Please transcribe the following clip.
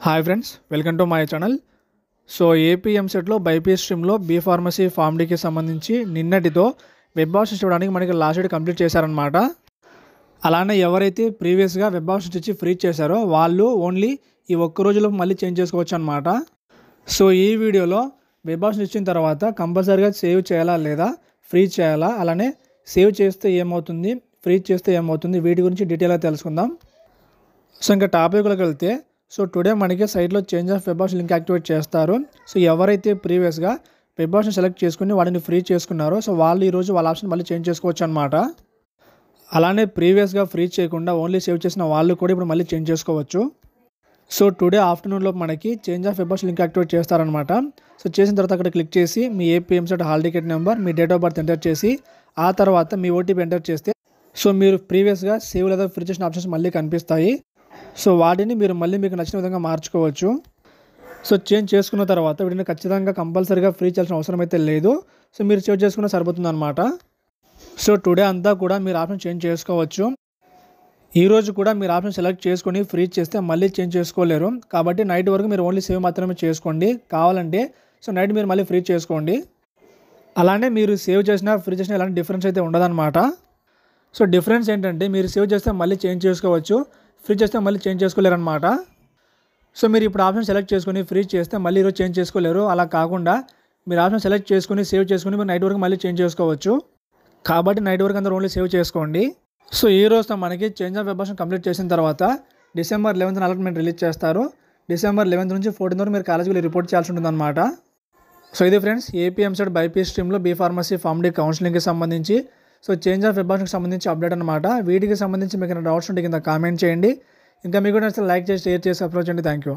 Hi friends, welcome to my channel. So AP ఎంసెట్లో బైపీఎస్ స్ట్రీమ్లో B pharmacy form డీకి సంబంధించి నిన్నటితో వెబ్ ఆప్షన్స్ ఇవ్వడానికి మనకి లాస్ట్ డేట్ కంప్లీట్ చేశారనమాట. అలానే ఎవరైతే ప్రీవియస్గా వెబ్ ఆప్షన్స్ ఇచ్చి ఫ్రీ చేశారో వాళ్ళు ఓన్లీ ఈ ఒక్క రోజులో మళ్ళీ చేంజ్ చేసుకోవచ్చు అనమాట. సో ఈ వీడియోలో వెబ్ ఆప్షన్స్ ఇచ్చిన తర్వాత కంపల్సరీగా సేవ్ చేయాలా లేదా, ఫ్రీ చేయాలా, అలానే సేవ్ చేస్తే ఏమవుతుంది, ఫ్రీ చేస్తే ఏమవుతుంది, వీటి గురించి డీటెయిల్గా తెలుసుకుందాం. సో ఇంకా టాపిక్లోకి వెళ్తే, సో టుడే మనకి సైట్లో change of web option link activate చేస్తారు. సో ఎవరైతే ప్రీవియస్గా వెబ్ ఆప్షన్ సెలెక్ట్ చేసుకుని వాటిని ఫ్రీ చేసుకున్నారో సో వాళ్ళు ఈరోజు వాళ్ళ ఆప్షన్ మళ్ళీ చేంజ్ చేసుకోవచ్చు అనమాట. అలానే ప్రీవియస్గా ఫ్రీ చేయకుండా ఓన్లీ సేవ్ చేసిన వాళ్ళు కూడా ఇప్పుడు మళ్ళీ చేంజ్ చేసుకోవచ్చు. సో టుడే ఆఫ్టర్నూన్లో మనకి change of web option link activate చేస్తారనమాట. సో చేసిన తర్వాత అక్కడ క్లిక్ చేసి మీ AP EAMCET hall ticket number, మీ డేట్ ఆఫ్ బర్త్ ఎంటర్ చేసి ఆ తర్వాత మీ ఓటీపీ ఎంటర్ చేస్తే సో మీరు ప్రీవియస్గా సేవ్ లేదా ఫ్రీ చేసిన ఆప్షన్స్ మళ్ళీ కనిపిస్తాయి. సో వాటిని మీరు మళ్ళీ మీకు నచ్చిన విధంగా మార్చుకోవచ్చు. సో చేంజ్ చేసుకున్న తర్వాత వీటిని ఖచ్చితంగా కంపల్సరీగా ఫ్రీ చేయాల్సిన అవసరం అయితే లేదు. సో మీరు సేవ్ చేసుకున్న సరిపోతుంది అనమాట. సో టుడే అంతా కూడా మీరు ఆప్షన్ చేంజ్ చేసుకోవచ్చు. ఈరోజు కూడా మీరు ఆప్షన్ సెలెక్ట్ చేసుకొని ఫ్రీ చేస్తే మళ్ళీ చేంజ్ చేసుకోలేరు. కాబట్టి నైట్ వరకు మీరు ఓన్లీ సేవ్ మాత్రమే చేసుకోండి. కావాలంటే సో నైట్ మీరు మళ్ళీ ఫ్రీ చేసుకోండి. అలానే మీరు సేవ్ చేసినా ఫ్రీ చేసినా ఎలాంటి డిఫరెన్స్ అయితే ఉండదన్నమాట. సో డిఫరెన్స్ ఏంటంటే మీరు సేవ్ చేస్తే మళ్ళీ చేంజ్ చేసుకోవచ్చు, ఫ్రీ చేస్తే మళ్ళీ చేంజ్ చేసుకోలేరు అనమాట. సో మీరు ఇప్పుడు ఆప్షన్ సెలెక్ట్ చేసుకుని ఫ్రీ చేస్తే మళ్ళీ ఈరోజు చేంజ్ చేసుకోలేరు. అలా కాకుండా మీరు ఆప్షన్ సెలెక్ట్ చేసుకుని సేవ్ చేసుకుని మీరు నైట్ వరకు మళ్ళీ చేంజ్ చేసుకోవచ్చు. కాబట్టి నైట్ వరకు అందరూ ఓన్లీ సేవ్ చేసుకోండి. సో ఈ రోజు మనకి change of web option complete చేసిన తర్వాత December 11th అలాట్మెంట్ రిలీజ్ చేస్తారు. December 11th నుంచి 14th వరకు మీరు కాలేజీకి వెళ్ళి రిపోర్ట్ చేయాల్సి ఉంటుంది అనమాట. సో ఇది ఫ్రెండ్స్ ఏపీ ఎంసెట్ బైపీఎస్ స్ట్రీమ్లో బీ ఫార్మసీ ఫార్మ్ డీ కౌన్సిలింగ్కి సంబంధించి సో చేంజ్ ఆఫ్ వెబ్ ఆప్షన్కి సంబంధించి అప్డేట్ అనమాట. వీటికి సంబంధించి మీకు డౌట్స్ ఉంటే కింద కామెంట్ చేయండి. ఇంకా మీకు నచ్చితే లైక్ చేసి, షేర్ చేసి, అప్రోచ్ చేయండి. Thank you.